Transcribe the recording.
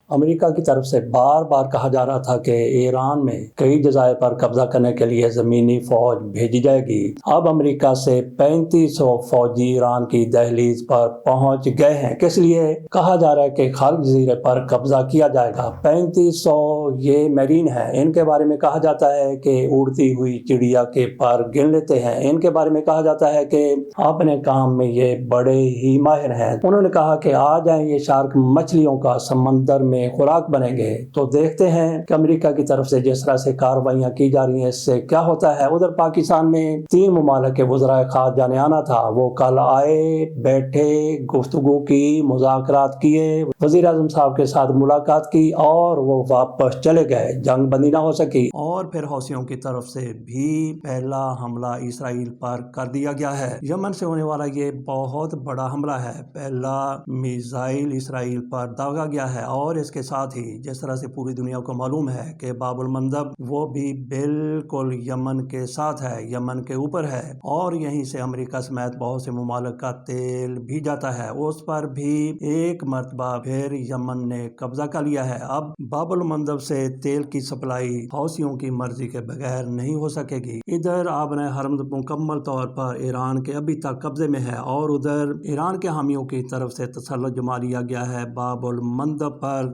امریکہ کی طرف سے بار بار کہا جا رہا تھا کہ ایران میں کئی جزائر پر قبضہ کرنے کے لیے زمینی فوج بھیجی جائے گی۔ اب امریکہ سے 3500 فوجی ایران کی دہلیز پر پہنچ گئے ہیں۔ کس لیے؟ کہا جا رہا ہے کہ خارق جزیرے پر قبضہ کیا جائے گا۔ 3500 یہ میرین ہے، ان کے بارے میں کہا جاتا ہے کہ اڑتی ہوئی چڑیا کے پر گن لیتے ہیں۔ ان کے بارے میں کہا جاتا ہے کہ اپنے کام میں یہ بڑے ہی ماہر ہیں۔ انہوں نے کہا کہ آ جائیں یہ شارک مچھلیوں کا سمندر میں خوراک بنیں گے۔ تو دیکھتے ہیں کہ امریکہ کی طرف سے جس طرح سے کارروائیاں کی جا رہی ہیں اس سے کیا ہوتا ہے۔ ادھر پاکستان میں 3 ممالک کے وزرائے خارجہ جانے آنا تھا، وہ کل آئے، بیٹھے، گفتگو کی، مذاکرات کیے، وزیر اعظم صاحب کے ساتھ ملاقات کی اور وہ واپس چلے گئے۔ جنگ بندی نہ ہو سکی اور پھر حوثیوں کی طرف سے بھی پہلا حملہ اسرائیل پر کر دیا گیا ہے۔ یمن سے ہونے والا یہ بہت بڑا حملہ ہے، پہلا میزائل اسرائیل پر داغا گیا ہے اور اس کے ساتھ ہی جس طرح سے پوری دنیا کو معلوم ہے کہ باب المندب وہ بھی بالکل یمن کے ساتھ ہے، یمن کے اوپر ہے اور یہیں سے امریکہ سمیت بہت سے ممالک کا تیل بھی جاتا ہے، اس پر بھی ایک مرتبہ پھر یمن نے قبضہ کر لیا ہے۔ اب باب المندب سے تیل کی سپلائی حوثیوں کی مرضی کے بغیر نہیں ہو سکے گی۔ ادھر آبن حرمز مکمل طور پر ایران کے ابھی تک قبضے میں ہے اور ادھر ایران کے حامیوں کی طرف سے تسلط جما لیا گیا ہے باب المندب پر